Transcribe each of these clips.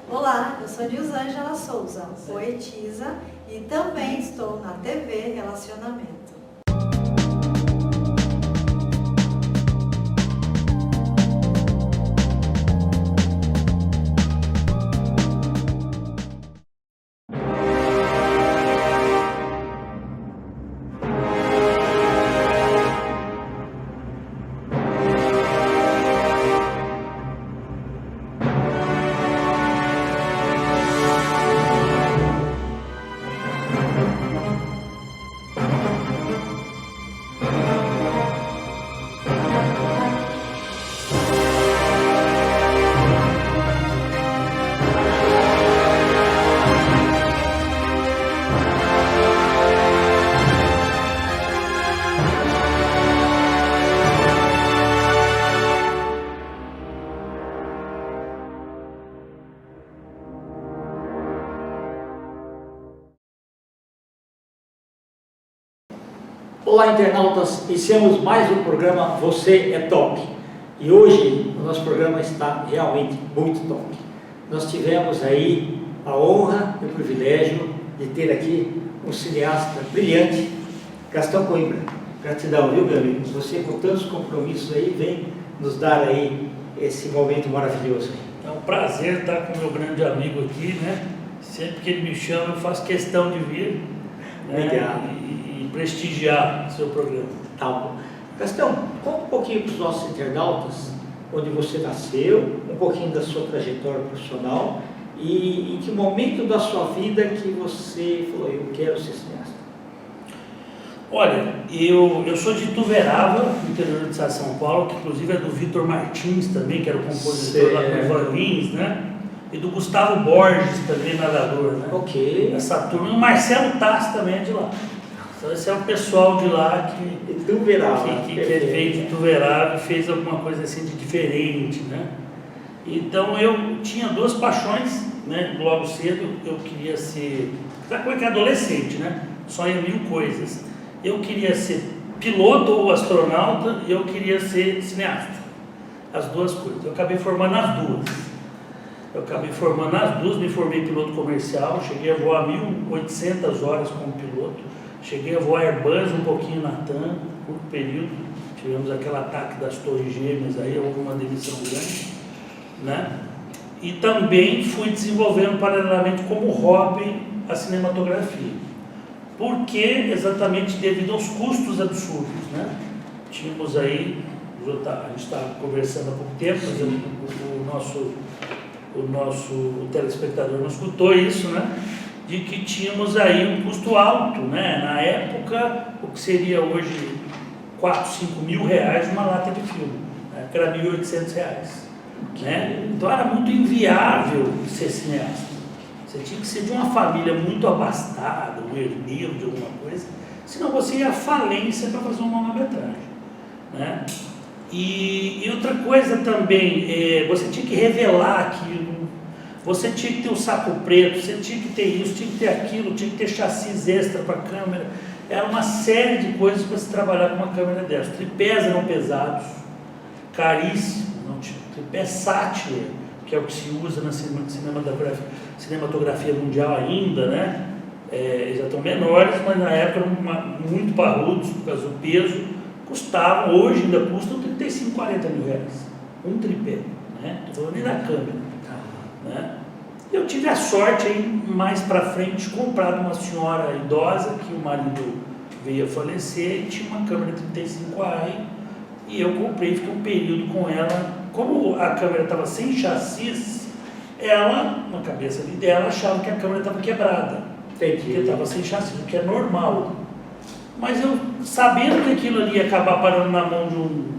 Olá, eu sou Nilzângela Souza, poetisa, e também estou na TV Relacionamento. Olá, internautas, iniciamos mais um programa Você é Top. E hoje o nosso programa está realmente muito top. Nós tivemos aí a honra e o privilégio de ter aqui um cineasta brilhante, Gastão Coimbra. Gratidão, viu, meu amigo? Você com tantos compromissos aí vem nos dar aí esse momento maravilhoso. É um prazer estar com o meu grande amigo aqui, né? Sempre que ele me chama eu faço questão de vir, né? Obrigado. E prestigiar o seu programa. Tá bom. Gastão, conta um pouquinho para os nossos internautas onde você nasceu, um pouquinho da sua trajetória profissional e em que momento da sua vida que você falou, eu quero ser cineasta. Olha, eu sou de Ituverava, no interior do estado de São Paulo, que inclusive é do Vitor Martins também, que era o compositor lá do Ivan Lins, né? E do Gustavo Borges também, nadador, né? Ok. Essa turma, e o Marcelo Tassi também é de lá. Então esse é o pessoal de lá que veio de Ituverava e fez alguma coisa assim de diferente, né? Então eu tinha duas paixões, né? Logo cedo eu queria ser, sabe como é que é adolescente, né? Sonha mil coisas. Eu queria ser piloto ou astronauta e eu queria ser cineasta. As duas coisas. Eu acabei formando as duas. Me formei piloto comercial, cheguei a voar 1.800 horas como piloto. Cheguei a voar Airbus um pouquinho na TAM, curto período. Tivemos aquele ataque das torres gêmeas aí, houve uma demissão grande, né? E também fui desenvolvendo paralelamente como hobby a cinematografia. Por que? Exatamente devido aos custos absurdos, né? Tínhamos aí, a gente estava conversando há pouco tempo, mas o nosso telespectador não escutou isso, né? De que tínhamos aí um custo alto, né? Na época, o que seria hoje 4, 5 mil reais uma lata de filme, né? Que era 1.800 reais, né? Então era muito inviável ser cineasta. Você tinha que ser de uma família muito abastada, um herdeiro de alguma coisa, senão você ia à falência para fazer uma longa-metragem, né? E outra coisa também, você tinha que revelar aquilo, você tinha que ter o saco preto, você tinha que ter isso, tinha que ter aquilo, tinha que ter chassis extra para a câmera. Era uma série de coisas para se trabalhar com uma câmera dessa. Tripés eram pesados, caríssimos, tripé Sattler, que é o que se usa na cinematografia mundial ainda, né? Eles já estão menores, mas na época eram muito parrudos por causa do peso, custavam, hoje ainda custam 35, 40 mil reais, um tripé, né? Estou falando nem da câmera, né? Eu tive a sorte aí, mais para frente, de comprar de uma senhora idosa, que o marido veio a falecer, e tinha uma câmera 35i, e eu comprei, fiquei um período com ela. Como a câmera estava sem chassis, ela, na cabeça dela, achava que a câmera estava quebrada, porque estava sem chassis, o que é normal. Mas eu, sabendo que aquilo ali ia acabar parando na mão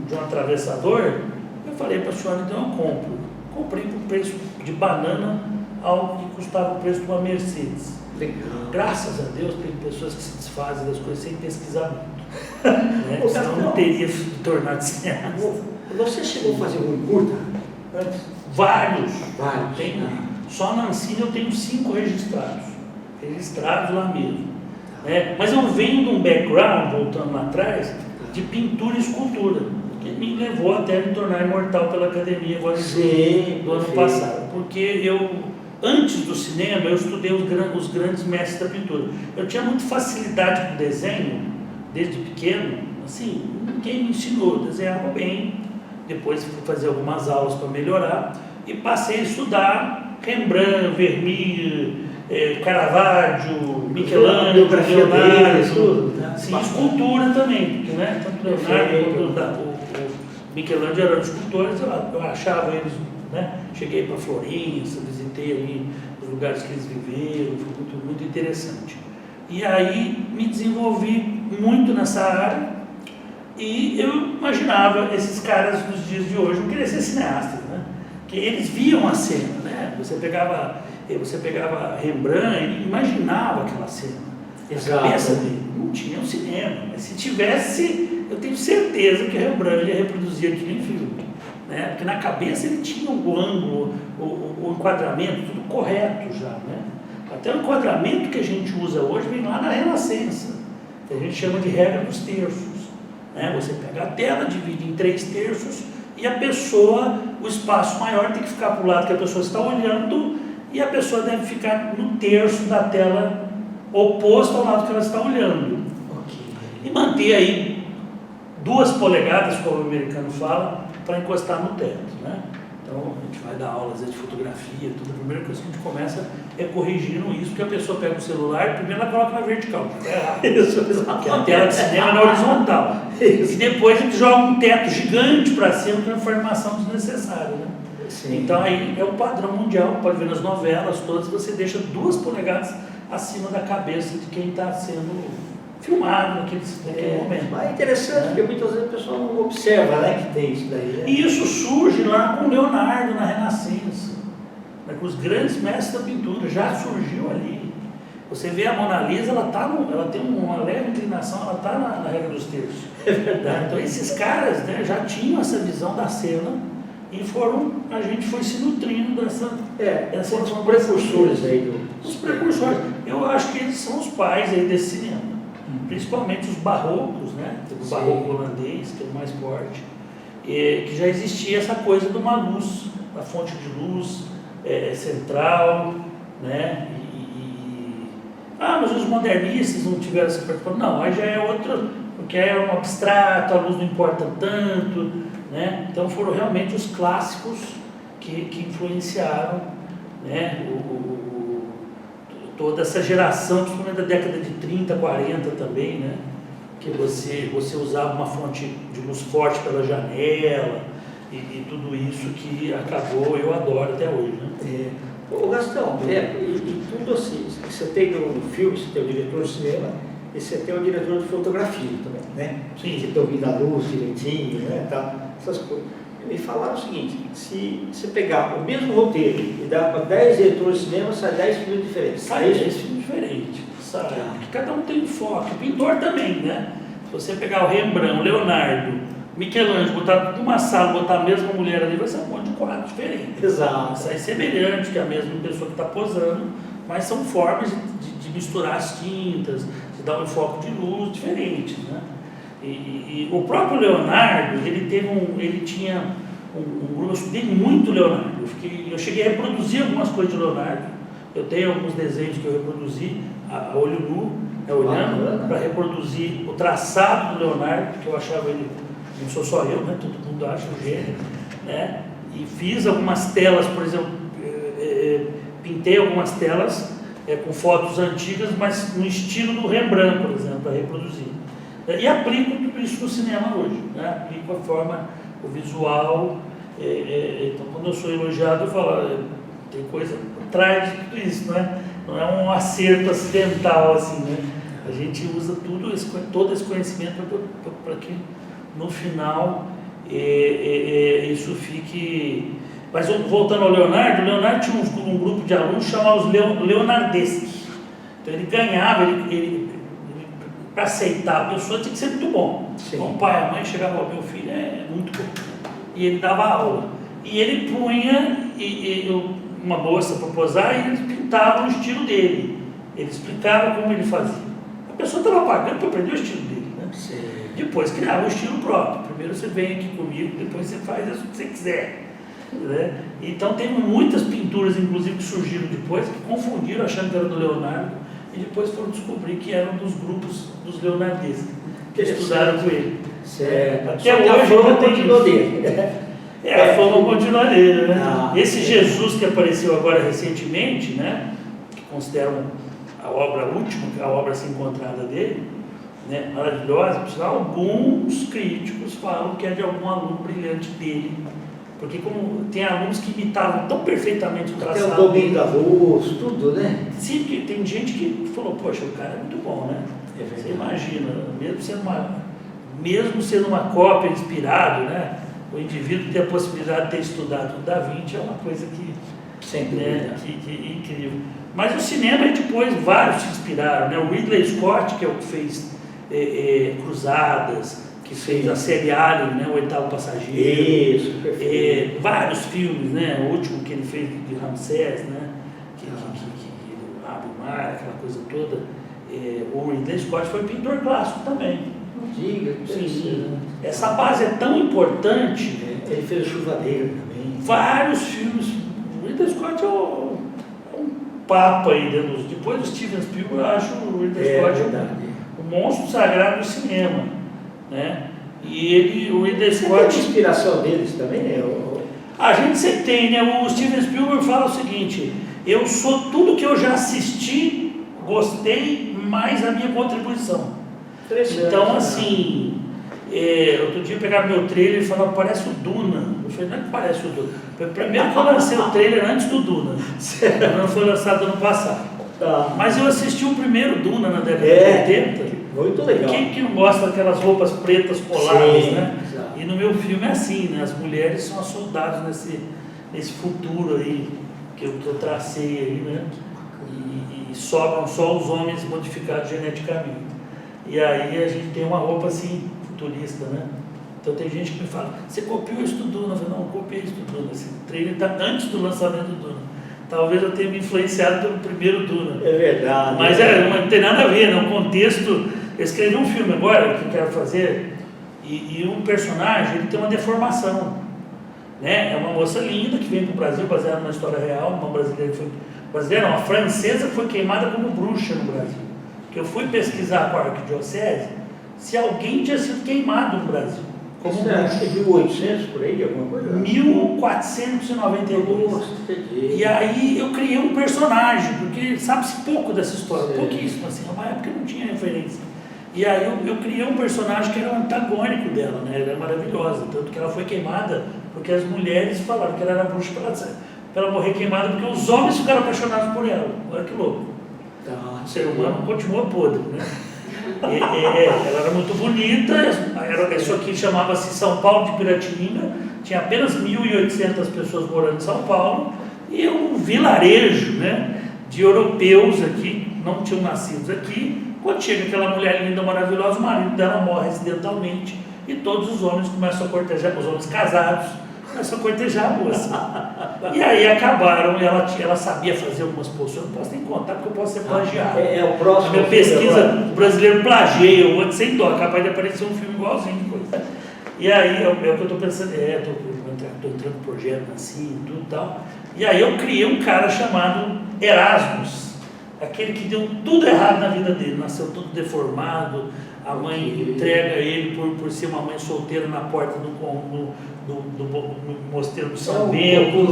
de um atravessador, eu falei para a senhora, então eu compro. Comprei por preço de banana, algo que custava o preço de uma Mercedes. Legal. Graças a Deus tem pessoas que se desfazem das coisas sem pesquisar muito, né? Senão não teria se tornado cineasta. Você chegou a fazer um curta antes? Vários. Tem, só na Ancine eu tenho 5 registrados lá mesmo, né? Mas eu venho de um background, voltando lá atrás, de pintura e escultura, que me levou até me tornar imortal pela academia agora do ano passado, porque antes do cinema, eu estudei os grandes mestres da pintura. Eu tinha muita facilidade com desenho, desde pequeno, assim, ninguém me ensinou, eu desenhava bem, depois fui fazer algumas aulas para melhorar, e passei a estudar Rembrandt, Vermeer, Caravaggio, Michelangelo, Leonardo, sim, escultura também, porque, né, tanto Leonardo quanto o Michelangelo eram escultores, eu achava eles, né, cheguei para Florença, visitei ali os lugares que eles viveram, foi muito, muito interessante. E aí me desenvolvi muito nessa área e eu imaginava esses caras dos dias de hoje não queriam ser cineastas, né? Que eles viam a cena, né? Você pegava Rembrandt, ele imaginava aquela cena. Exato. A cabeça dele não tinha um cinema, mas se tivesse, eu tenho certeza que Rembrandt ia reproduzir aquilo em filme, né? Porque na cabeça ele tinha o ângulo, o enquadramento, tudo correto já, né? Até o enquadramento que a gente usa hoje vem lá na Renascença, que a gente chama de regra dos terços, né? Você pega a tela, divide em 3 terços e a pessoa, o espaço maior tem que ficar para o lado que a pessoa está olhando e a pessoa deve ficar no terço da tela oposto ao lado que ela está olhando. Okay. E manter aí 2 polegadas, como o americano fala, para encostar no teto, né? Então, a gente vai dar aulas de fotografia, tudo. A primeira coisa que a gente começa é corrigindo isso, que a pessoa pega o celular, primeiro ela coloca na vertical, que está errado. Isso, porque a tela de cinema é na horizontal. Isso. E depois a gente joga um teto gigante para cima, com informação desnecessária, né? Sim. Então, aí é o padrão mundial, pode ver nas novelas todas, você deixa 2 polegadas acima da cabeça de quem está sendo filmado naquele momento. Mas é interessante, porque muitas vezes a pessoa não observa, né, que tem isso daí. Né? E isso surge lá com Leonardo na Renascença, né, com os grandes mestres da pintura, já surgiu ali. Você vê a Mona Lisa, ela tem uma leve inclinação, ela está na regra dos terços. Então esses caras, né, já tinham essa visão da cena e a gente foi se nutrindo dessa são precursores aí Os precursores. Eu acho que eles são os pais aí desse cinema. Principalmente os barrocos, né? O barroco holandês, que é o mais forte, que já existia essa coisa de uma luz, a fonte de luz central, né? Mas os modernistas não tiveram essa preocupação. Não, aí já é outro, porque é um abstrato, a luz não importa tanto, né? Então foram realmente os clássicos que influenciaram, né? Toda essa geração, principalmente da década de 30, 40 também, né? Que você usava uma fonte de luz forte pela janela e tudo isso que acabou, eu adoro até hoje, né? Ô Gastão, e tudo assim, você tem no filme, você tem o diretor de cinema e você tem o diretor de fotografia também, né? Sim. Que domina a luz direitinho, né? Tá, essas coisas. Me falaram o seguinte, se você pegar o mesmo roteiro e dar para 10 diretores de cinema, sai 10 filmes diferentes. Sai 10 filmes diferentes, sabe? Porque cada um tem um foco, o pintor também, né? Se você pegar o Rembrandt, o Leonardo, Michelangelo, botar numa sala, botar a mesma mulher ali, vai ser um monte de quadros diferentes. Exato. Sai semelhante, que é a mesma pessoa que está posando, mas são formas de misturar as tintas, de dar um foco de luz diferentes, né? E o próprio Leonardo, ele tinha um grupo, eu estudei muito Leonardo, eu cheguei a reproduzir algumas coisas de Leonardo, eu tenho alguns desenhos que eu reproduzi a olho nu, olhando, para reproduzir o traçado do Leonardo, que eu achava ele, não sou só eu, né? Todo mundo acha um gênio, né? E fiz algumas telas, por exemplo, pintei algumas telas com fotos antigas, mas no estilo do Rembrandt, por exemplo, para reproduzir. E aplico tudo isso no cinema hoje, né? Aplico a forma, o visual. Então, quando eu sou elogiado, eu falo, tem coisa por trás de tudo isso, né? Não é um acerto acidental, assim, né? A gente usa todo esse conhecimento para que no final isso fique. Mas voltando ao Leonardo, o Leonardo tinha um grupo de alunos chamados Leonardeschi. Então ele ganhava, para aceitar a pessoa tinha que ser muito bom. Então o pai e a mãe chegavam e falavam, meu filho é muito bom. E ele dava aula. E ele punha uma bolsa para posar e eles pintavam o estilo dele. Ele explicava como ele fazia. A pessoa estava pagando para aprender o estilo dele, né? Depois criava o estilo próprio. Primeiro você vem aqui comigo, depois você faz o que você quiser. Né? Então teve muitas pinturas, inclusive, que surgiram depois, que confundiram achando que era do Leonardo, e depois foram descobrir que eram dos grupos dos leonardescos, que estudaram com ele. Certo. Até Só que a hoje fama ainda tem continua isso. dele. A fama continua nele, né? Ah, Esse Jesus que apareceu agora recentemente, né, que consideram a obra última, a obra assim encontrada dele, né, maravilhosa, por sinal, alguns críticos falam que é de algum aluno brilhante dele, porque como tem alunos que imitavam tão perfeitamente o até traçado. o domínio da luz, tudo, né? Sim, porque tem gente que falou, poxa, o cara é muito bom, né? É verdade. Você imagina, mesmo sendo uma cópia inspirado, né? O indivíduo ter a possibilidade de ter estudado o Da Vinci é uma coisa que, Sem dúvida. né, que é incrível. Mas o cinema, depois, vários se inspiraram, né? O Ridley Scott, que é o que fez Cruzadas, que fez a série Alien, né? O Oitavo Passageiro. Isso, perfeito. Vários filmes, né? O último que ele fez de Ramsés, né? Que abre o mar, aquela coisa toda. O Ridley Scott foi pintor clássico também. Não diga, Sim. Essa base é tão importante. Ele fez o Chuvadeiro também. Vários filmes. O Ridley Scott é um papa aí, depois do Steven Spielberg, eu acho o Ridley Scott um monstro sagrado do cinema, né? E o Ridley Você Scott... tem inspiração deles também, né? A gente sempre tem, né? O Steven Spielberg fala o seguinte: eu sou tudo que eu já assisti, gostei, mais a minha contribuição. Então, assim, outro dia pegaram meu trailer e falaram, parece o Duna. Eu falei, não é que parece o Duna. Primeiro que eu lancei o trailer antes do Duna. Não foi lançado ano passado. Tá. Mas eu assisti o primeiro Duna na década de 80. Muito legal. Quem que não gosta daquelas roupas pretas coladas, Sim, né? exato. E no meu filme é assim, né? As mulheres são as soldados nesse futuro aí que eu tracei aí, né? E sobram só os homens modificados geneticamente. E aí a gente tem uma roupa assim, futurista, né? Então tem gente que me fala, você copiou isso do Duna? Eu falo, não, copiei isso do Duna. Esse trailer está antes do lançamento do Duna. Talvez eu tenha me influenciado pelo primeiro Duna. É verdade. Mas não tem nada a ver, né? O contexto. Eu escrevi um filme agora que eu quero fazer, e um personagem ele tem uma deformação. Né? É uma moça linda que vem para o Brasil, baseada numa história real, uma brasileira que foi. Brasileira, uma francesa que foi queimada como bruxa no Brasil. Que eu fui pesquisar com a arquidiocese se alguém tinha sido queimado no Brasil. Como Você viu 1800 por aí, alguma coisa? 1492. Nossa, E aí eu criei um personagem, porque sabe-se pouco dessa história, Sim. pouquíssimo, assim, é uma época que não tinha referência. E aí eu criei um personagem que era o antagônico dela, né? Ela é maravilhosa, tanto que ela foi queimada porque as mulheres falaram que ela era bruxa para ela morrer queimada, porque os homens ficaram apaixonados por ela. Olha que louco. Tá. O ser humano continuou podre, né? Ela era muito bonita, isso aqui chamava-se São Paulo de Piratininga, tinha apenas 1.800 pessoas morando em São Paulo, e um vilarejo, né, de europeus aqui, não tinham nascidos aqui. Quando chega aquela mulher linda, maravilhosa, o marido dela morre acidentalmente, e todos os homens começam a cortejar, os homens casados, começam a cortejar a moça. E aí acabaram, ela sabia fazer algumas posições, eu não posso nem contar porque eu posso ser plagiado. É o próximo. A minha pesquisa, o brasileiro plageia, o outro sem dó, capaz de aparecer um filme igualzinho. E aí, é o que eu estou pensando, estou entrando no projeto assim, tudo e tal. E aí eu criei um cara chamado Erasmus, aquele que deu tudo errado na vida dele, nasceu todo deformado, a mãe entrega ele por ser uma mãe solteira na porta do mosteiro do São Bento.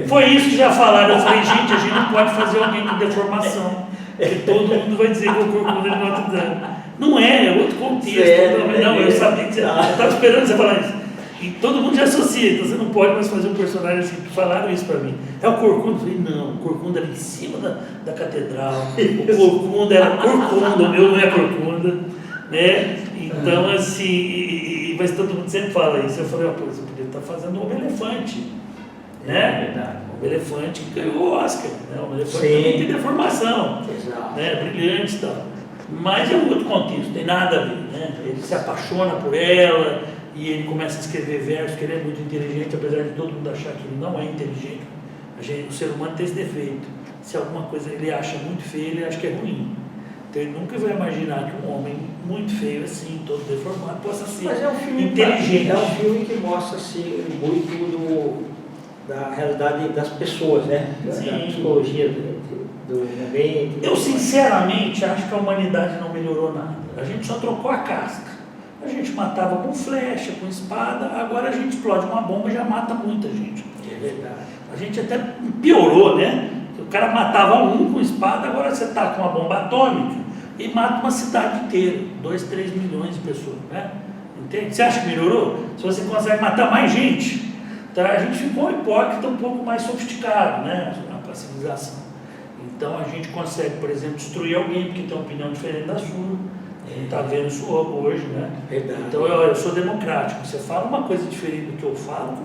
Foi isso que já falaram. Eu falei, gente, a gente não pode fazer alguém com deformação, porque todo mundo vai dizer que o corcunda de Notre Dame. Não é outro contexto. Não, eu sabia que você estava esperando você falar isso. E todo mundo já associa, então você não pode mais fazer um personagem assim. Falaram isso para mim. É o corcunda? Eu falei, não, o corcunda era em cima da catedral. O corcunda era corcunda, o meu não é corcunda, né? Então, assim, mas todo mundo sempre fala isso. Eu falei, pô, você podia estar fazendo o Homem-Elefante, né? É verdade. O Homem-Elefante que ganhou o Oscar, né? O Homem-Elefante também tem deformação, Exato. né? Brilhante e tal. Mas é um outro contexto, tem nada a ver, né? Ele se apaixona por ela e ele começa a escrever versos, que ele é muito inteligente, apesar de todo mundo achar que ele não é inteligente. O ser humano tem esse defeito. Se alguma coisa ele acha muito feia, ele acha que é ruim. Então ele nunca vai imaginar que um homem muito feio assim, todo deformado, possa ser Mas é um filme inteligente. É um filme que mostra assim, muito da realidade das pessoas, né? Da Sim. psicologia do momento. Eu sinceramente acho que a humanidade não melhorou nada. A gente só trocou a casca. A gente matava com flecha, com espada, agora a gente explode uma bomba e já mata muita gente. É verdade. A gente até piorou, né? O cara matava um com espada, agora você está com uma bomba atômica e mata uma cidade inteira, 2, 3 milhões de pessoas, né? Entende? Você acha que melhorou? Se você consegue matar mais gente, tá? A gente ficou um hipócrita um pouco mais sofisticado, né? A civilização. Então a gente consegue, por exemplo, destruir alguém porque tem uma opinião diferente da sua. A gente está vendo isso hoje, né? Verdade. Então eu sou democrático. Você fala uma coisa diferente do que eu falo,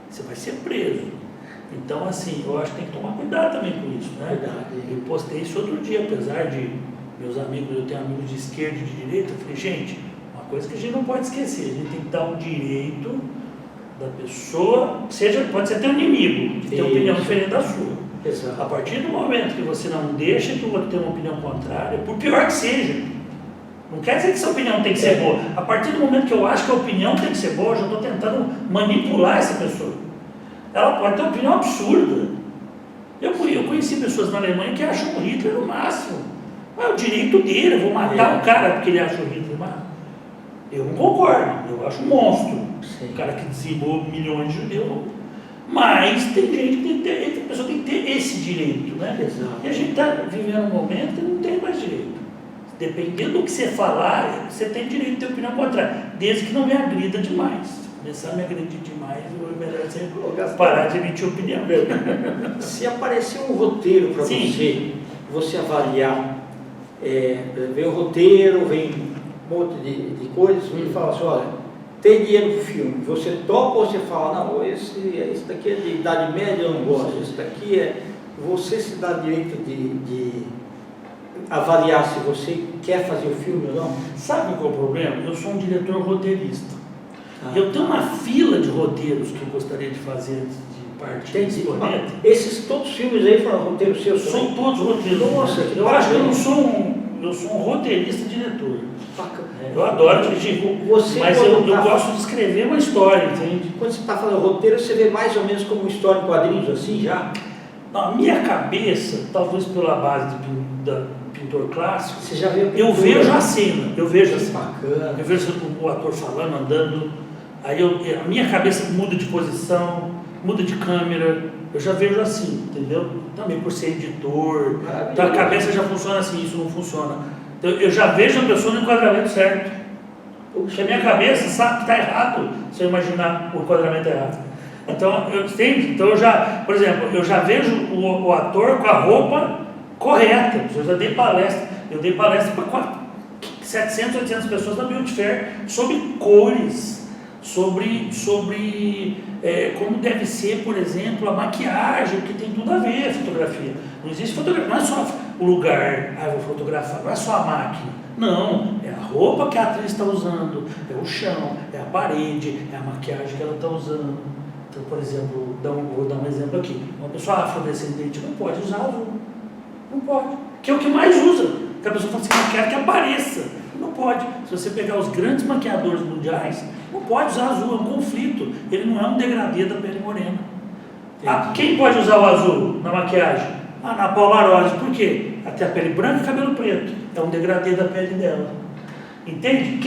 você vai ser preso. Então, assim, eu acho que tem que tomar cuidado também com isso, né? Verdade. Eu postei isso outro dia, apesar de meus amigos, eu tenho amigos de esquerda e de direita, eu falei, gente, uma coisa que a gente não pode esquecer, a gente tem que dar o direito da pessoa, pode ser até um inimigo, que tem uma opinião diferente da sua. Exato. A partir do momento que você não deixa que o outro tenha uma opinião contrária, por pior que seja, não quer dizer que essa opinião tem que ser boa. A partir do momento que eu acho que a opinião tem que ser boa, eu já estou tentando manipular essa pessoa. Ela pode ter uma opinião absurda. Eu conheci pessoas na Alemanha que acham o Hitler no máximo. Mas é o direito dele, eu vou matar o cara porque ele acha o Hitler no máximo. Eu não concordo, eu acho um monstro. Sim. O cara que dizimou milhões de judeus. Mas tem gente que tem que ter, a pessoa tem que ter esse direito, né? Exato. E a gente está vivendo um momento que não tem mais direito. Dependendo do que você falar, você tem direito de ter opinião contrária, desde que não me agrida demais. Se começar a me agredir demais, é melhor você parar de emitir opinião. Se aparecer um roteiro para você avaliar, vem o roteiro, vem um monte de coisas, e fala assim, olha, tem dinheiro para o filme, você topa ou você fala, não, esse daqui é de idade média, eu não gosto, esse daqui é... Você se dá direito de avaliar se você quer fazer o filme ou não? Sabe qual é o problema? Eu sou um diretor roteirista. Eu tenho uma fila de roteiros que eu gostaria de fazer antes de partir desse planeta. Esses todos os filmes aí foram roteiros seus? São todos roteiros. Nossa, eu acho que eu sou um roteirista diretor. Eu adoro dirigir, mas eu gosto de escrever uma história, entende? Quando você está falando roteiro, você vê mais ou menos como uma história em quadrinhos assim já? Na minha cabeça, talvez pela base da pintor clássico, você já viu eu vejo a cena, eu vejo a cena. Bacana. Eu vejo o ator falando, andando, aí a minha cabeça muda de posição, muda de câmera, eu já vejo assim, entendeu? Também por ser editor, então a cabeça já funciona assim, isso não funciona. Então, eu já vejo a pessoa no enquadramento certo. Porque a minha cabeça sabe que está errado se eu imaginar o enquadramento errado. Então, então eu já, por exemplo, eu já vejo o ator com a roupa correta. Eu já dei palestra. Eu dei palestra para 700, 800 pessoas na Beauty Fair sobre cores, sobre como deve ser, por exemplo, a maquiagem, que tem tudo a ver a fotografia. Não existe fotografia, não é só o lugar, eu vou fotografar, não é só a máquina. Não, é a roupa que a atriz está usando, é o chão, é a parede, é a maquiagem que ela está usando. Então, por exemplo, vou dar um exemplo aqui. Uma pessoa afrodescendente não pode usar azul. Não pode. Que é o que mais usa. Que a pessoa fala assim, eu quero que apareça. Não pode. Se você pegar os grandes maquiadores mundiais, não pode usar azul, é um conflito. Ele não é um degradê da pele morena. Quem pode usar o azul na maquiagem? Na Paula Rose. Por quê? Até a pele branca e cabelo preto. É um degradê da pele dela. Entende?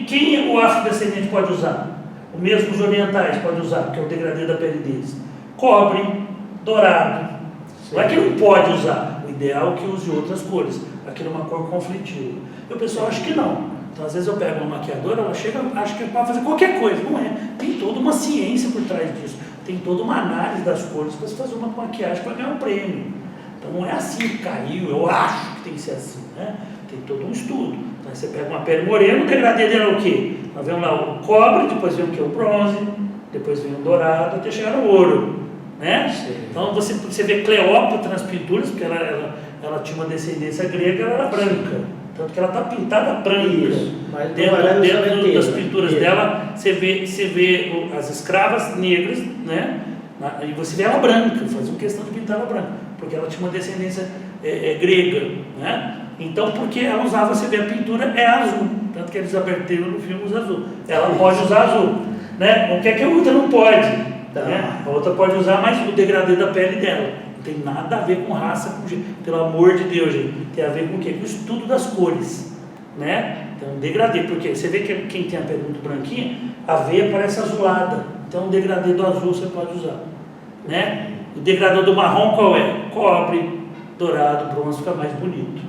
Quem o afrodescendente pode usar? O mesmo os orientais podem usar, que é o degradê da pele deles. Cobre, dourado. Não é que não pode usar. O ideal é que use outras cores. Aquilo é uma cor conflitiva. E o pessoal acha que não. Então, às vezes eu pego uma maquiadora, ela chega, acha que pode fazer qualquer coisa. Não é. Tem toda uma ciência por trás disso. Tem toda uma análise das cores para você fazer uma maquiagem para ganhar um prêmio. Então, não é assim que caiu, eu acho que tem que ser assim, né? Tem todo um estudo. Então, você pega uma pele morena, o degradê dela é o quê? Nós vemos lá o cobre, depois vem o que? O bronze, depois vem o dourado, até chegar no ouro, né? Sim. Então, você vê Cleópatra nas pinturas, porque ela tinha uma descendência grega, ela era branca. Tanto que ela está pintada branca. Isso, mas dentro das pinturas dela, você vê as escravas negras, né? E você vê ela branca, faz uma questão de pintar ela branca, porque ela tinha uma descendência grega, né? Então, porque ela usava, você vê a pintura, é azul, tanto que a Elizabeth Taylor no filme usa azul. Ela pode usar azul, né? Não quer que a outra não pode. Tá. Né? A outra pode usar, mas o degradê da pele dela. Não tem nada a ver com raça, pelo amor de Deus, gente. Tem a ver com o quê? Com o estudo das cores. Né? Então, degradê, porque você vê que quem tem a pele muito branquinha, a veia parece azulada. Então, o degradê do azul você pode usar. Né? O degradê do marrom qual é? Cobre, dourado, bronze, fica mais bonito.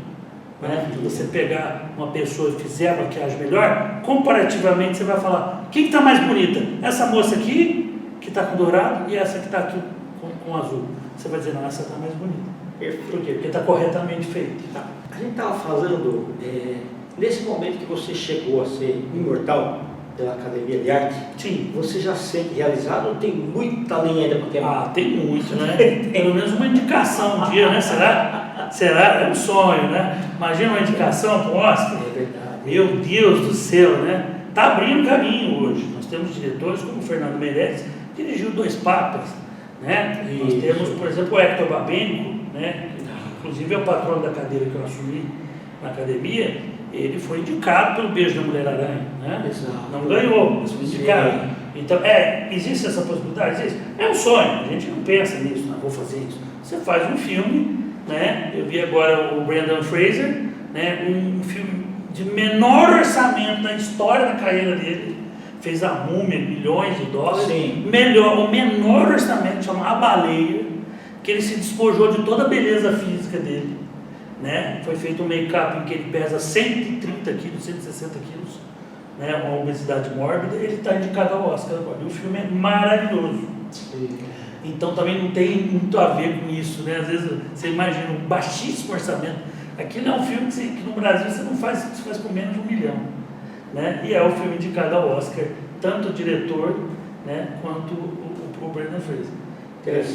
Né? Se você pegar uma pessoa e fizer a maquiagem melhor, comparativamente você vai falar: quem está mais bonita? Essa moça aqui, que está com dourado, e essa que está aqui com azul. Você vai dizer: não, essa está mais bonita. Por quê? Porque está corretamente feito. Tá. A gente estava falando, nesse momento que você chegou a ser imortal pela Academia de Arte, Sim. você já se sente realizado ou tem muita linha ainda para quebrar? Ah, tem muito, né? Pelo menos uma indicação um dia, né? Será? É um sonho, né? Imagina uma indicação para o Oscar. É verdade. Meu Deus do céu, né? Está abrindo caminho hoje. Nós temos diretores como o Fernando Meirelles, que dirigiu 2 Papas, né? Nós temos, por exemplo, o Hector Babenco, né? Inclusive é o patrono da cadeira que eu assumi na academia. Ele foi indicado pelo Beijo da Mulher-Aranha, né? Exato. Não ganhou, mas foi indicado. Então, existe essa possibilidade? Existe. É um sonho, a gente não pensa nisso, não vou fazer isso. Você faz um filme, né? Eu vi agora o Brendan Fraser, né? Um filme de menor orçamento da história da carreira dele, fez a Múmia, milhões de dólares. Sim. O menor orçamento, chama A Baleia, que ele se despojou de toda a beleza física dele. Né? Foi feito um make-up em que ele pesa 130 quilos, 160 quilos, né? Uma obesidade mórbida. Ele está indicado ao Oscar agora. E o filme é maravilhoso. Sim. Então também não tem muito a ver com isso, né? Às vezes você imagina um baixíssimo orçamento. Aquilo é um filme que no Brasil você não faz, você faz com menos de 1 milhão, né? E é o filme indicado ao Oscar, tanto o diretor, né, quanto o Brendan Fraser.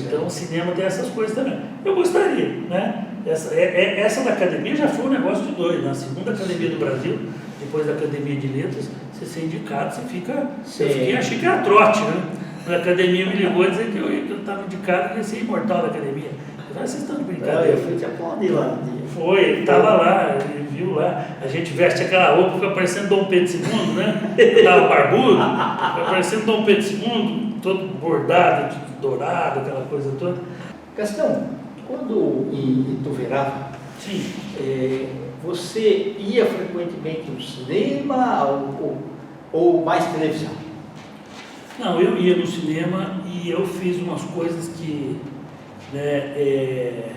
Então o cinema tem essas coisas também. Eu gostaria, né? Essa da academia já foi um negócio de doido. Na segunda academia do Brasil, depois da Academia de Letras, você ser indicado, você fica. Eu achei que era trote, né? A academia me ligou a dizer que eu estava indicado e ia ser imortal da academia. Eu falei: vocês estão de brincadeira? Eu fui te aplaudir lá. Foi, ele estava lá, ele viu lá. A gente veste aquela roupa, fica parecendo Dom Pedro II, né? Eu estava barbudo, fica parecendo Dom Pedro II, todo bordado, dourado, aquela coisa toda. Gastão, quando em Ituverava, Sim. Você ia frequentemente no cinema ou mais televisão? Não, eu ia no cinema e eu fiz umas coisas que, né,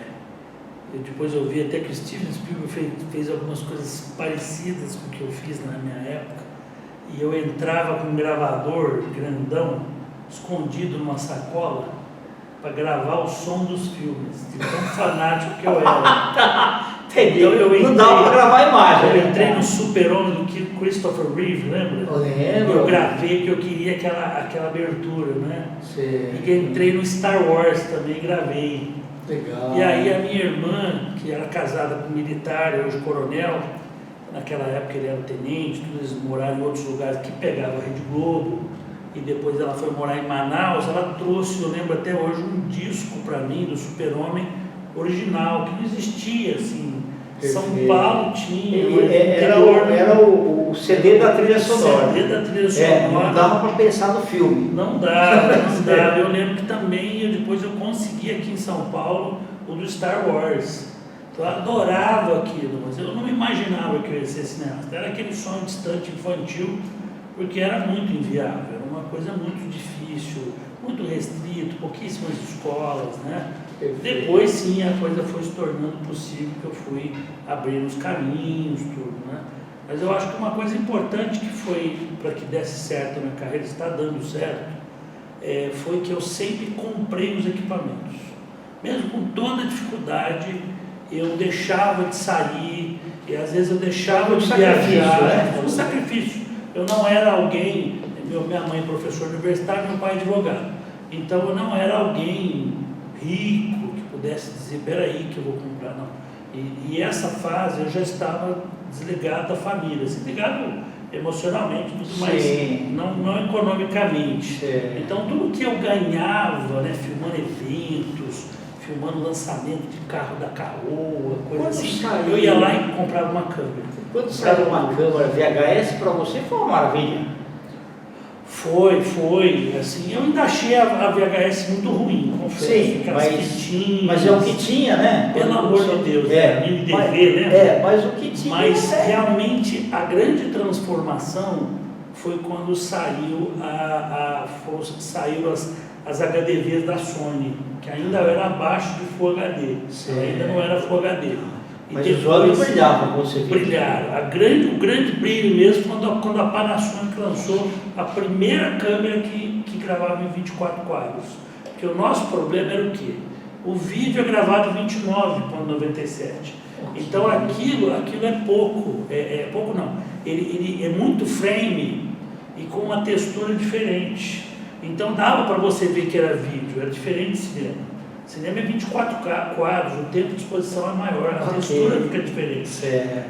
depois eu vi até que o Steven Spielberg fez algumas coisas parecidas com o que eu fiz na minha época, e eu entrava com um gravador grandão, escondido numa sacola, para gravar o som dos filmes, de tão fanático que eu era. Entendeu? Então, não dava para gravar a imagem. Eu entrei no Super-Homem do Christopher Reeve, lembra? Eu lembro. Eu gravei que eu queria aquela abertura, né? Sim. E entrei no Star Wars também, gravei. Legal. E aí a minha irmã, que era casada com um militar, hoje coronel, naquela época ele era tenente, eles moraram em outros lugares que pegava a Rede Globo, e depois ela foi morar em Manaus. Ela trouxe, eu lembro até hoje, um disco para mim do Super-Homem original, que não existia assim. São Paulo tinha. Era o CD da trilha sonora. CD da trilha sonora. Não dava para pensar no filme. Não dava. Eu lembro que também depois eu consegui aqui em São Paulo o do Star Wars. Eu adorava aquilo, mas eu não imaginava que eu ia ser cineasta. Era aquele sonho distante, infantil, porque era muito inviável, era uma coisa muito difícil, muito restrito, pouquíssimas escolas, né? Depois sim a coisa foi se tornando possível, que eu fui abrindo os caminhos, tudo, né? Mas eu acho que uma coisa importante que foi para que desse certo a minha carreira, está dando certo, foi que eu sempre comprei os equipamentos. Mesmo com toda a dificuldade, eu deixava de sair, e às vezes eu deixava de viajar. Né? Foi um sacrifício. Eu não era alguém, minha mãe é professora universitária, meu pai é advogado. Então eu não era alguém rico que pudesse dizer: peraí que eu vou comprar, não. E essa fase eu já estava desligado da família, desligado emocionalmente, tudo mais, não economicamente. Então tudo que eu ganhava, né, filmando eventos, filmando lançamento de carro da Caoa, coisa assim, eu ia lá e comprava uma câmera. Quando saiu uma câmera VHS para você foi uma maravilha. Foi, assim, eu ainda achei a VHS muito ruim, confesso. Sim, mas é o que tinha, né? Pelo amor de Deus, MDV, né? Mas o que tinha. Mas realmente a grande transformação foi quando saiu saíram as HDVs da Sony, que ainda era abaixo de Full HD, ainda não era Full HD. Mas os olhos brilhavam quando você viu. Brilharam. O grande brilho mesmo quando a Panasonic lançou a primeira câmera que gravava em 24 quadros. Porque o nosso problema era o quê? O vídeo é gravado em 29,97. Então aquilo é pouco. Pouco não. Ele é muito frame e com uma textura diferente. Então dava para você ver que era vídeo, era diferente de cinema. Cinema é 24 quadros, o tempo de exposição é maior, a textura fica diferente.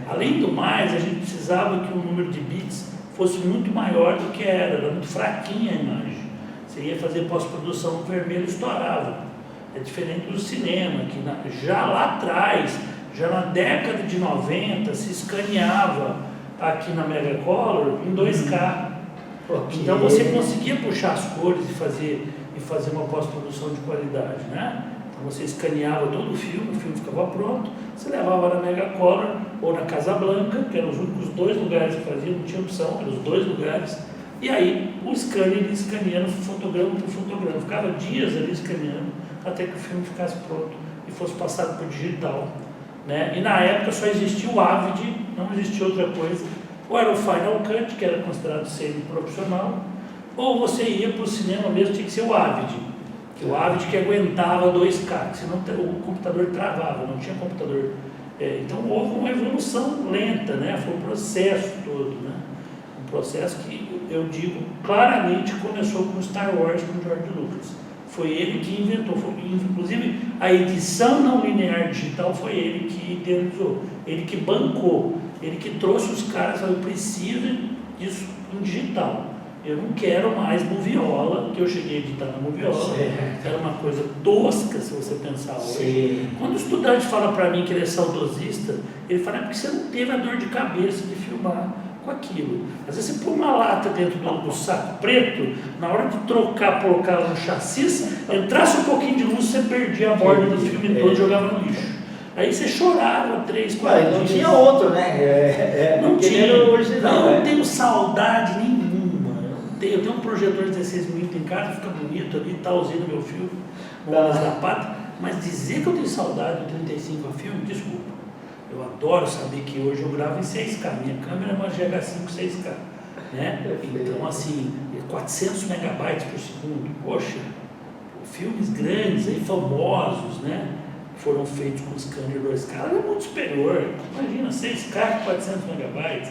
Além do mais, a gente precisava que o número de bits fosse muito maior do que era muito fraquinha a imagem. Você ia fazer pós-produção, o vermelho estourava. É diferente do cinema, que já lá atrás, já na década de 90, se escaneava aqui na Megacolor em 2K. Então você conseguia puxar as cores e fazer uma pós-produção de qualidade, né? Então você escaneava todo o filme ficava pronto, você levava na Megacolor ou na Casablanca, que eram os únicos 2 lugares que faziam, não tinha opção, eram os 2 lugares, e aí o scanner escaneando fotograma por fotograma, ficava dias ali escaneando até que o filme ficasse pronto e fosse passado por digital, né? E na época só existia o Avid, não existia outra coisa, ou era o Final Cut, que era considerado semi-profissional, ou você ia para o cinema mesmo, tinha que ser o Avid, o Avid que aguentava 2K, senão o computador travava, não tinha computador. Então houve uma evolução lenta, né? Foi um processo todo, né? Um processo que eu digo claramente começou com Star Wars, com George Lucas. Foi ele que inventou, inclusive a edição não linear digital foi ele que idealizou, ele que bancou, ele que trouxe os caras, eu preciso disso em digital. Eu não quero mais moviola, que eu cheguei a editar na moviola, era uma coisa tosca se você pensar hoje. Sim. Quando o estudante fala para mim que ele é saudosista, ele fala, porque você não teve a dor de cabeça de filmar com aquilo. Às vezes você põe uma lata dentro do saco preto, na hora de trocar, colocar ela no chassi, entrasse um pouquinho de luz, você perdia a borda do filme todo e jogava no lixo. Aí você chorava 3, 4 dias. Não tinha outro, né? Não tinha. Original, eu não tenho saudade nenhuma. Eu tenho um projetor 16mm em casa, fica bonito ali, está usando meu filme, Bolas da Pata, mas dizer que eu tenho saudade do 35 a filme, desculpa. Eu adoro saber que hoje eu gravo em 6K, minha câmera é uma GH5 6K, né? Então assim, 400 megabytes por segundo, poxa, filmes grandes, aí, famosos, né? Foram feitos com scanner 2K, é muito superior, imagina, 6K com 400 megabytes.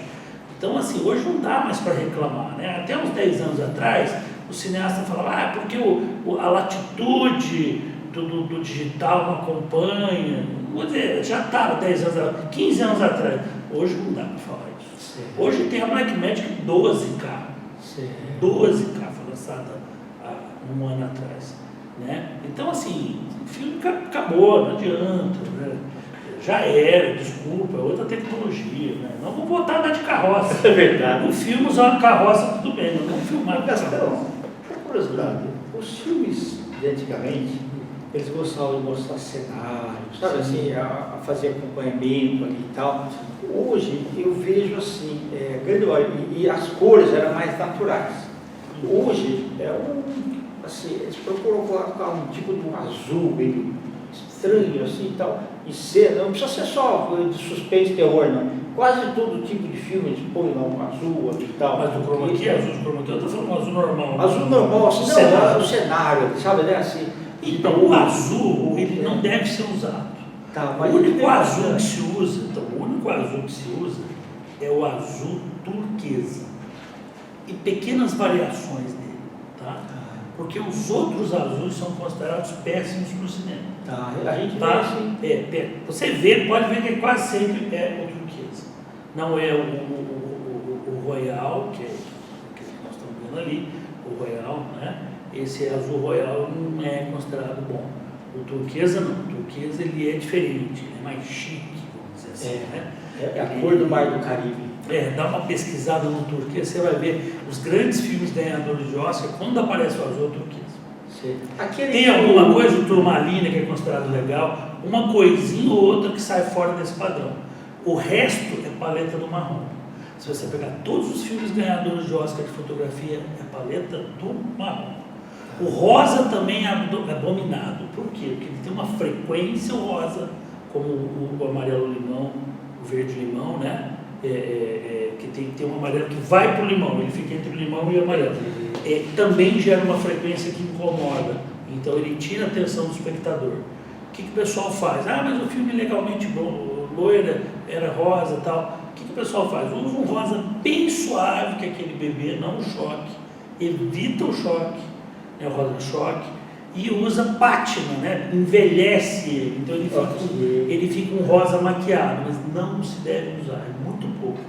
Então, assim, hoje não dá mais para reclamar, né? Até uns 10 anos atrás, o cineasta falava, porque a latitude do digital não acompanha. Vou dizer, já estava 10 anos atrás, 15 anos atrás. Hoje não dá para falar isso. Sim. Hoje tem a Blackmagic 12K. Sim. 12K foi lançada há um ano atrás, né? Então, assim, o filme acabou, não adianta, né? Já era, desculpa, é outra tecnologia, né? Não vou voltar a andar de carroça. É verdade. No filme usar uma carroça, tudo bem, não vamos filmar com carroça. Por curiosidade, os filmes de antigamente, eles gostavam de mostrar cenários, sabe assim, a fazer acompanhamento ali e tal. Hoje eu vejo assim, e as cores eram mais naturais. Hoje assim, eles procuram colocar um tipo de um azul meio estranho assim e tal, não precisa ser só de suspense e terror, não. Quase todo tipo de filme eles põem lá um azul ali e tal. Mas o chroma key, azul chroma key, eu estou falando um azul normal. Azul normal, assim, o cenário, sabe, né, assim. Então o azul, ele não deve ser usado. Tá, o único azul que se usa, é o azul turquesa. E pequenas variações dele, tá? Porque os outros azuis são considerados péssimos para o cinema. Tá, a gente vê assim. Você vê, pode ver que quase sempre é o turquesa. Não é o Royal, que nós estamos vendo ali, o Royal, né? Esse azul Royal não é considerado bom. O turquesa não, o turquesa ele é diferente, ele é mais chique, vamos dizer assim, né? É a cor do Mar do Caribe. dá uma pesquisada no turquês, você vai ver os grandes filmes ganhadores de Oscar, quando aparece o azul turquês. Tem alguma coisa, o Turmalina, que é considerado legal, uma coisinha ou outra que sai fora desse padrão. O resto é paleta do marrom. Se você pegar todos os filmes ganhadores de Oscar de fotografia, é paleta do marrom. O rosa também é abominado. Por quê? Porque ele tem uma frequência rosa, como o amarelo-limão, o verde-limão, né? Que tem um amarelo que vai para o limão, ele fica entre o limão e o amarelo. Também gera uma frequência que incomoda, então ele tira a atenção do espectador. O que o pessoal faz? Mas o filme legalmente bom, loira, era rosa e tal. O que o pessoal faz? Usa um rosa bem suave, que é aquele bebê, não o choque, evita o choque, o rosa choque, e usa pátina, né? Envelhece ele, então ele fica um rosa maquiado, mas não se deve usar, é muito pouco.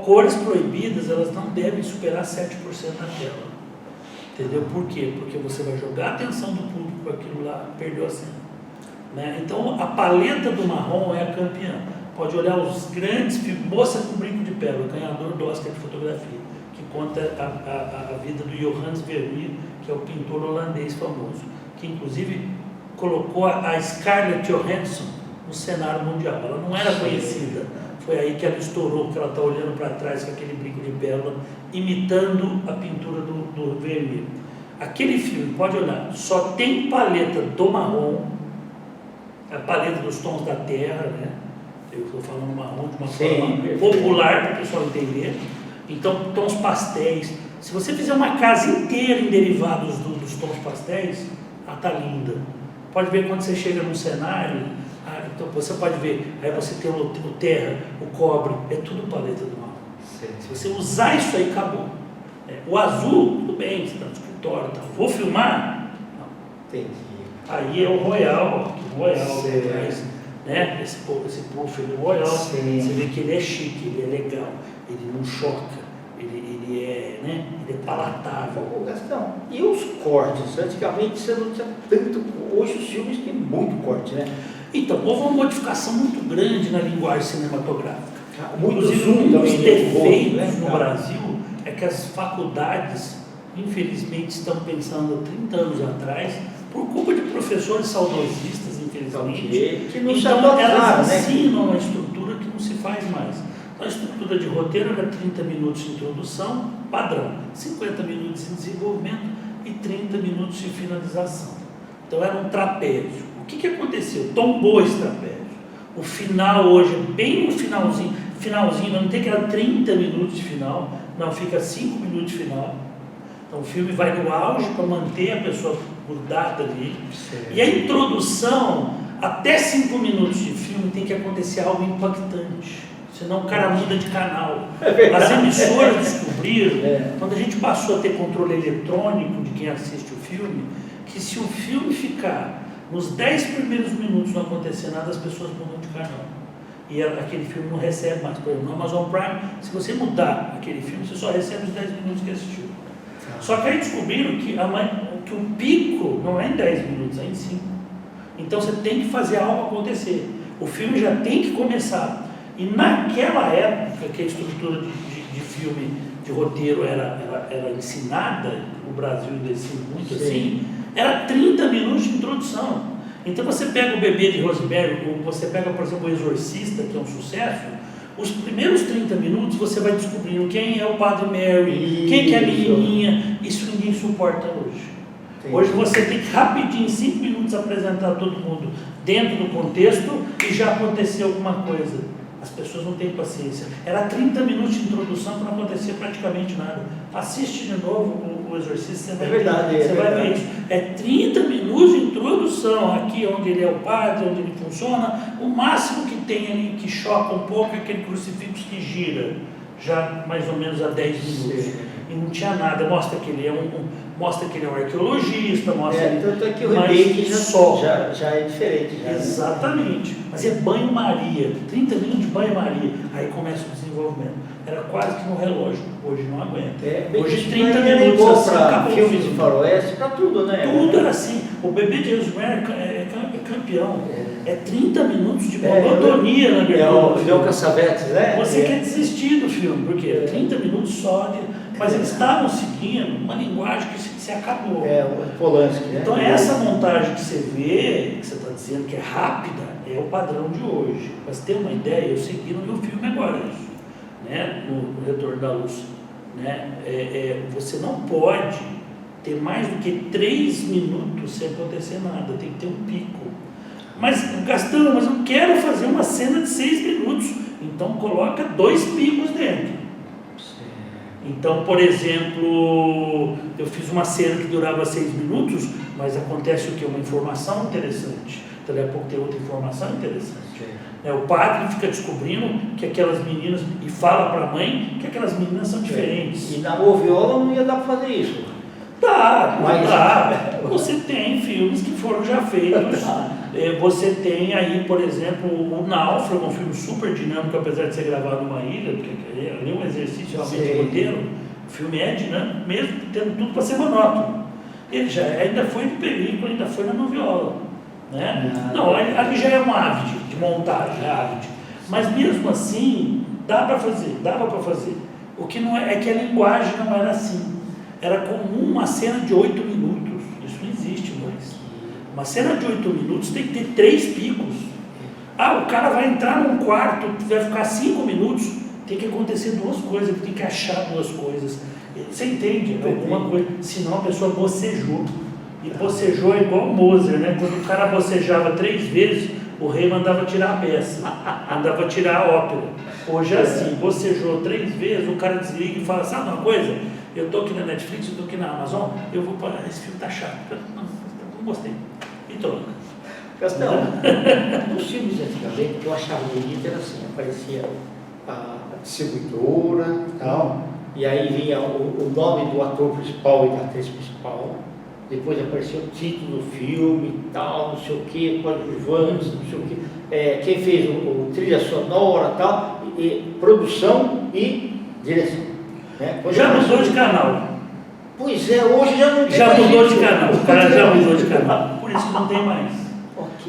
Cores proibidas, elas não devem superar 7% na tela. Entendeu? Por quê? Porque você vai jogar a atenção do público com aquilo lá, perdeu a cena. Né? Então, a paleta do marrom é a campeã. Pode olhar os grandes filmes, Moça com Brinco de Pérola, ganhador do Oscar de fotografia, que conta a vida do Johannes Vermeer, que é o pintor holandês famoso, que inclusive colocou a Scarlett Johansson no cenário mundial. Ela não era conhecida. Foi aí que ela estourou, porque ela está olhando para trás com aquele brinco de pérola, imitando a pintura do Vermeer. Aquele filme, pode olhar, só tem paleta do marrom, a paleta dos tons da terra, né? Eu estou falando marrom de uma forma popular para o pessoal entender. Então, tons pastéis. Se você fizer uma casa inteira em derivados dos tons pastéis, ela está linda. Pode ver quando você chega num cenário. Então você pode ver, aí você tem o terra, o cobre, é tudo paleta do marrom. Se você usar isso aí, acabou. O azul, tudo bem, você está no escritório, tá. Vou filmar? Não. Entendi. Aí é o Royal, né? Esse puff é o Royal, você vê que ele é chique, ele é legal, ele não choca, ele é palatável. Ô Gastão, e os cortes? Antigamente você não tinha tanto, hoje os filmes têm muito corte, né? Então, houve uma modificação muito grande na linguagem cinematográfica. Inclusive, um dos defeitos né? no Brasil é que as faculdades, infelizmente, estão pensando há 30 anos atrás, por culpa de professores saudosistas, infelizmente, que não então elas né? ensinam uma estrutura que não se faz mais. Então, a estrutura de roteiro era 30 minutos de introdução, padrão, 50 minutos de desenvolvimento e 30 minutos de finalização. Então, era um trapézio. O que aconteceu? Tombou esse trapézio. O final hoje, bem no finalzinho, não tem que era 30 minutos de final, não, fica 5 minutos de final. Então o filme vai no auge para manter a pessoa grudada ali. Certo. E a introdução, até 5 minutos de filme, tem que acontecer algo impactante. Senão o cara muda de canal. As emissoras descobriram, quando a gente passou a ter controle eletrônico de quem assiste o filme, que se o filme ficar nos 10 primeiros minutos não acontecer nada, as pessoas mudam de canal. E aquele filme não recebe mais. Por exemplo, no Amazon Prime, se você mudar aquele filme, você só recebe os 10 minutos que assistiu. Só que aí descobriram que o pico não é em 10 minutos, é em 5. Então você tem que fazer algo acontecer. O filme já tem que começar. E naquela época que a estrutura de filme, de roteiro era ensinada, o Brasil ensina muito assim, era 30 minutos de introdução. Então você pega o Bebê de Rosemary, ou você pega, por exemplo, o Exorcista, que é um sucesso, os primeiros 30 minutos você vai descobrindo quem é o Padre Mary, quem que é a menininha. Isso ninguém suporta hoje. Hoje você tem que rapidinho, em 5 minutos, apresentar todo mundo dentro do contexto e já aconteceu alguma coisa. As pessoas não têm paciência. Era 30 minutos de introdução para não acontecer praticamente nada. Assiste de novo o Exorcista, você vai ver isso. É 30 minutos de introdução, aqui onde ele é o padre, onde ele funciona. O máximo que tem ali que choca um pouco é aquele crucifixo que gira, já mais ou menos a 10 minutos. E não tinha nada, mostra que ele é um arqueologista, mostra tanto é que o remake já é diferente. Exatamente. Mas é banho-maria, 30 minutos de banho-maria, aí começa o desenvolvimento. Era quase que no relógio, hoje não aguenta. Hoje 30 minutos assim, para filmes de faroeste, para tudo, né? Tudo era assim. O Bebê de Rosemary é campeão. É 30 minutos de monotonia na verdade. É o João Cassavetes, né? Você quer desistir do filme, porque 30 minutos só de... Mas eles estavam seguindo uma linguagem que se acabou. O Polanski, né? Então essa montagem que você vê, que você está dizendo que é rápida, é o padrão de hoje. Para você ter uma ideia, eu segui no meu filme agora isso, né? No Retorno da Luz. Né? Você não pode ter mais do que 3 minutos sem acontecer nada, tem que ter um pico. Mas, Gastão, mas eu quero fazer uma cena de 6 minutos, então coloca 2 picos dentro. Então, por exemplo, eu fiz uma cena que durava 6 minutos, mas acontece o quê? Uma informação interessante. Então, daqui a pouco tem outra informação interessante. O padre fica descobrindo que aquelas meninas, e fala para a mãe que aquelas meninas são diferentes. E na Moviola não ia dar para fazer isso. Dá. Você tem filmes que foram já feitos. Você tem aí, por exemplo, o Náufrago, um filme super dinâmico, apesar de ser gravado numa ilha, porque ali é um exercício realmente de roteiro. O filme é dinâmico, mesmo tendo tudo para ser monótono. Ele já ainda foi de película, ainda foi na Moviola. Né? Não, ali já é um Avid de montagem, mas mesmo assim dava para fazer. O que não é que a linguagem não era assim. Era comum uma cena de 8 minutos. Isso não existe mais. Uma cena de 8 minutos tem que ter 3 picos. O cara vai entrar num quarto, vai ficar 5 minutos, tem que acontecer 2 coisas, tem que achar 2 coisas. Você entende? Alguma coisa. Senão a pessoa bocejou. E bocejou é igual o Mozart, né? Quando o cara bocejava 3 vezes, o rei mandava tirar a peça, mandava tirar a ópera. Hoje é assim, bocejou 3 vezes, o cara desliga e fala, sabe uma coisa? Eu estou aqui na Netflix, eu estou aqui na Amazon, eu vou para... Esse filme tá chato, não gostei. E troca. Castelo, nos filmes antigamente, eu achava bonito, era assim, aparecia a distribuidora e tal, e aí vinha o nome do ator principal e da atriz principal, depois aparecia o título do filme e tal, não sei o que, coadjuvantes, não sei o que, quem fez o trilha sonora e tal, e produção e direção. Né? Já mudou de canal. Pois é, hoje já não tem já mais mudou isso. de canal, o cara já mudou de canal, por isso que não tem mais.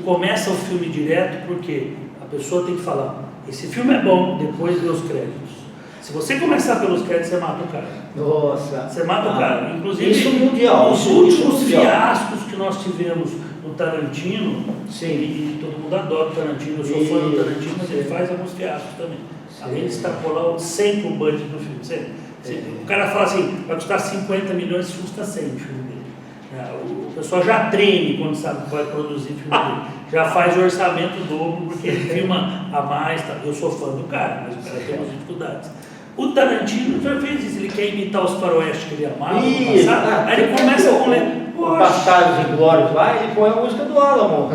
Começa o filme direto porque a pessoa tem que falar, esse filme é bom, depois vê os créditos. Se você começar pelos créditos, você mata o cara. Nossa. Você mata o cara. Inclusive, isso mundial. Os últimos fiascos que nós tivemos no Tarantino, sim. E todo mundo adora o Tarantino, eu sou fã do Tarantino, mas ele faz alguns fiascos também. Sim. Além de extrapolar sempre o budget do filme. O cara fala assim, vai custar 50 milhões, isso custa 100 o filme dele. O pessoal já treme quando sabe que vai produzir filme dele. Já faz o orçamento dobro, porque ele filma a mais. Tá? Eu sou fã do cara, mas o cara tem umas dificuldades. O Tarantino já fez isso, ele quer imitar os faroeste que ele amava, aí ele começa com o Bastardos e Glórios lá, ele põe a música do Alamo.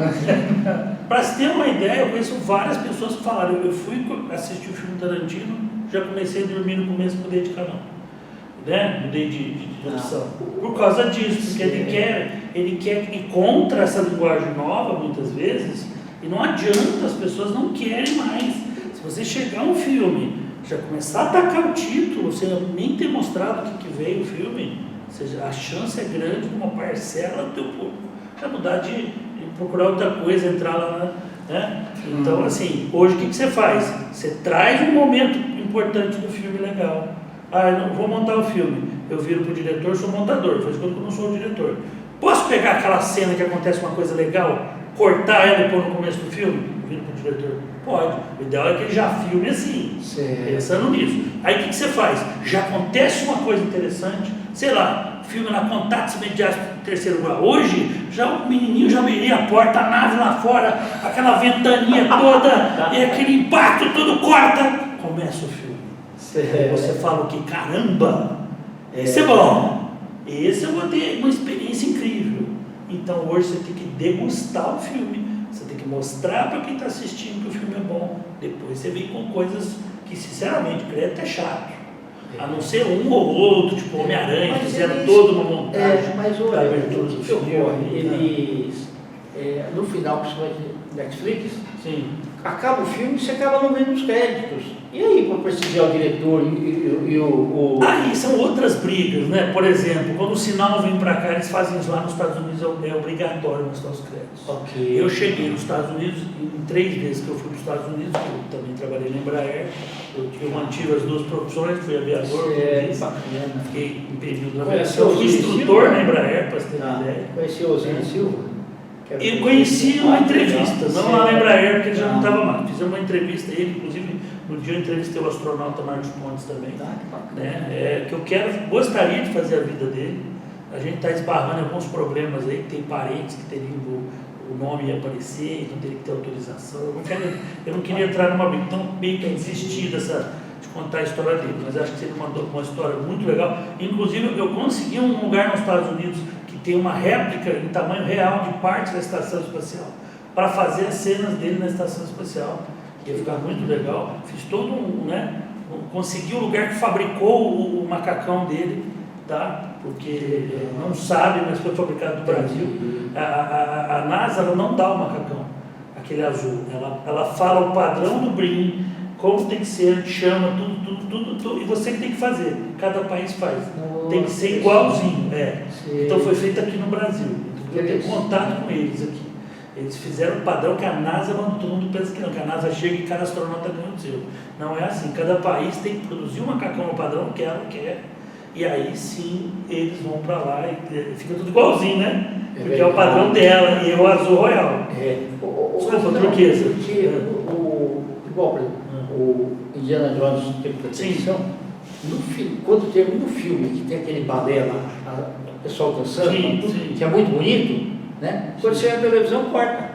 Para se ter uma ideia, eu conheço várias pessoas que falaram, eu fui assistir o filme Tarantino, já comecei a dormir no começo, mudei de canal, né? Mudei de opção, por causa disso, porque ele quer ir contra essa linguagem nova, muitas vezes, e não adianta, as pessoas não querem mais. Se você chegar a um filme, já começar a atacar o título, você nem ter mostrado o que veio o filme, ou seja, a chance é grande de uma parcela do teu público já mudar de procurar outra coisa, entrar lá, né? Então, assim, hoje o que você faz? Você traz um momento importante do filme legal. Eu não vou montar o filme, eu viro para o diretor, sou montador, faz quando eu não sou o diretor. Posso pegar aquela cena que acontece uma coisa legal, cortar ela e pôr no começo do filme? Eu viro para o diretor. Pode. O ideal é que ele já filme assim, pensando nisso. Aí o que você faz? Já acontece uma coisa interessante, sei lá, filme lá, Contatos Imediatos do Terceiro Grau. Hoje, já o menininho já abriria a porta, a nave lá fora, aquela ventania toda, e aquele impacto todo corta. Começa o filme. Aí você fala o que? Caramba, esse é bom. Esse eu vou ter uma experiência incrível. Então hoje você tem que degustar o filme. Você tem que mostrar para quem está assistindo que o filme é bom. Depois você vem com coisas que, sinceramente, o crédito é chato. A não ser um ou outro, tipo Homem-Aranha, fizeram toda uma montagem. Mas olha, o que ocorre? Eles, no final, principalmente Netflix, sim, acaba o filme e você acaba não vendo os créditos. E aí, para prestigiar o diretor e o... Aí são outras brigas, né? Por exemplo, quando o sinal vem para cá, eles fazem isso lá nos Estados Unidos, é obrigatório mostrar os créditos. Ok. Eu cheguei nos Estados Unidos, em 3 vezes que eu fui para os Estados Unidos, eu também trabalhei na Embraer, eu mantive as 2 profissões, fui aviador, fiquei em período na aviação, fui instrutor na Embraer, para você ter uma ideia. Conheceu o Osílio Silva? Eu conheci uma entrevista, não lá na Embraer, porque ele já não estava mais. Fizemos uma entrevista, ele, inclusive, no dia eu entrevistei o astronauta Marcos Pontes também. Né? Que eu gostaria de fazer a vida dele. A gente está esbarrando em alguns problemas aí, que tem parentes que teriam o nome ia aparecer, e não teria que ter autorização. Eu não queria entrar numa briga, então meio que desistir de contar a história dele, mas acho que ele mandou uma história muito legal. Inclusive, eu consegui um lugar nos Estados Unidos que tem uma réplica em tamanho real de parte da estação espacial, para fazer as cenas dele na estação espacial. Ia ficar muito legal. Fiz todo consegui o lugar que fabricou o macacão dele, tá? Porque não sabe, mas foi fabricado no Brasil. A NASA ela não dá o macacão, aquele azul. Ela fala o padrão do brim, como tem que ser, chama tudo, e você que tem que fazer. Cada país faz. Tem que ser igualzinho. Então foi feito aqui no Brasil. Eu tenho contato com eles aqui. Eles fizeram o padrão que a NASA mandou, todo mundo pensa que não, que a NASA chega e cada astronauta ganha o seu. Não é assim, cada país tem que produzir um macacão no padrão que ela quer, e aí sim eles vão para lá e fica tudo igualzinho, né? Porque é o padrão dela, e é o azul royal. Desculpa, turquesa. Igual, por exemplo, o Indiana Jones teve proteção, quando termina o filme, que tem aquele balé lá, o pessoal dançando, que é muito bonito, né? Quando você vê a televisão, corta.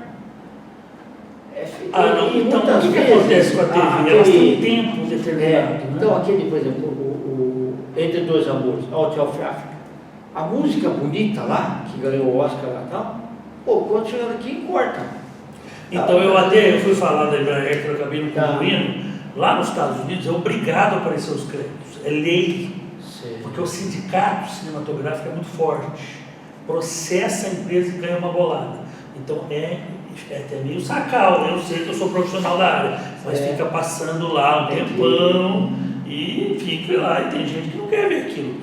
Então, o que acontece com a TV? Elas têm um tempo determinado. Né? Então, aquele, por exemplo, Entre Dois Amores, Out of Africa, a música bonita lá, que ganhou o Oscar lá e tal, quando chegando aqui, corta. Então, eu fui falar da Embraer, que eu acabei não concluindo, lá nos Estados Unidos é obrigado a aparecer os créditos, é lei, porque o sindicato cinematográfico é muito forte. Processa a empresa e ganha uma bolada. Então é até meio sacal, né? Eu sei que eu sou profissional da área, mas fica passando lá um tempão e fica lá. E tem gente que não quer ver aquilo.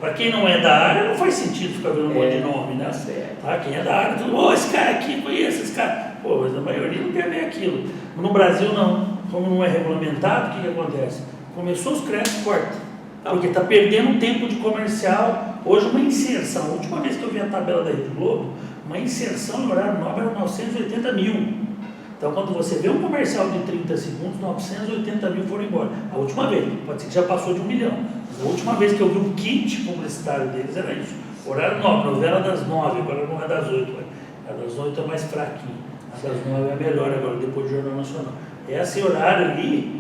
Para quem não é da área, não faz sentido ficar vendo um monte de nome, né? Tá? Quem é da área, tudo, esse cara aqui, conhece esse cara. Mas a maioria não quer ver aquilo. No Brasil, não. Como não é regulamentado, o que acontece? Começou os créditos, corta. Porque está perdendo um tempo de comercial. Hoje uma inserção, a última vez que eu vi a tabela da Rede Globo, uma inserção no horário nobre era 980 mil. Então quando você vê um comercial de 30 segundos, 980 mil foram embora. A última vez, pode ser que já passou de 1 milhão. Mas a última vez que eu vi um kit publicitário deles era isso. Horário nobre, novela das 9, agora não é das 8. A das 8 é mais fraquinho. A das 9 é melhor agora, depois do Jornal Nacional. Esse horário ali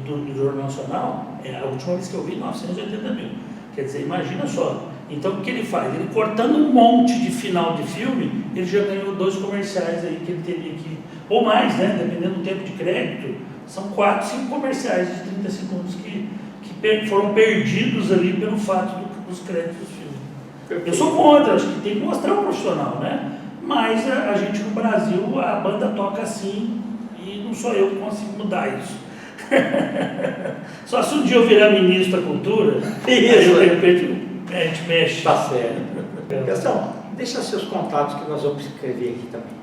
do Jornal Nacional, é a última vez que eu vi, 980 mil. Quer dizer, imagina só. Então o que ele faz? Ele cortando um monte de final de filme, ele já ganhou 2 comerciais aí que ele teria que... Ou mais, né? Dependendo do tempo de crédito, são 4, 5 comerciais de 30 segundos que foram perdidos ali pelo fato dos créditos do filme. Eu sou contra, acho que tem que mostrar o profissional, né? Mas a gente no Brasil, a banda toca assim e não sou eu que consigo mudar isso. Só se um dia eu virar ministro da Cultura, aí de repente a gente mexe. Tá certo. Gastão, deixa seus contatos que nós vamos escrever aqui também.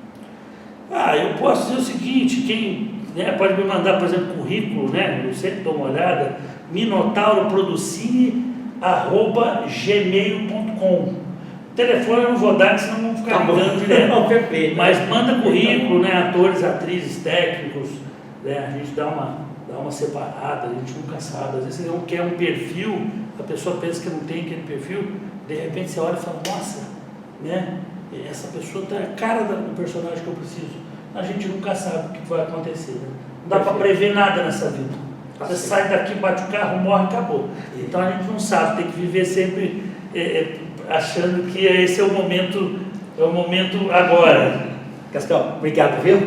Eu posso dizer o seguinte, quem pode me mandar, por exemplo, currículo, né? Eu sempre dou uma olhada, minotauroproducine@gmail.com. Telefone eu não vou dar, senão não vou ficar ligando direto. Não, perfeito. Mas manda currículo, né? Atores, atrizes, técnicos, né? A gente dá uma separada, a gente nunca sabe. Às vezes você não quer um perfil, a pessoa pensa que não tem aquele perfil, de repente você olha e fala, nossa, né? Essa pessoa está a cara do personagem que eu preciso. A gente nunca sabe o que vai acontecer, né? Não dá para prever nada nessa vida. Você sai daqui, bate o carro, morre, acabou. Então a gente não sabe, tem que viver sempre achando que esse é o momento agora. Gastão, obrigado, viu?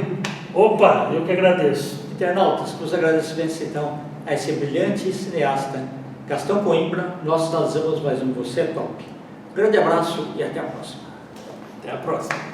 Opa, eu que agradeço. Internautas, os agradecimentos então a esse brilhante cineasta Gastão Coimbra. Nós lançamos mais um Você é Top. Grande abraço e até a próxima. Até a próxima.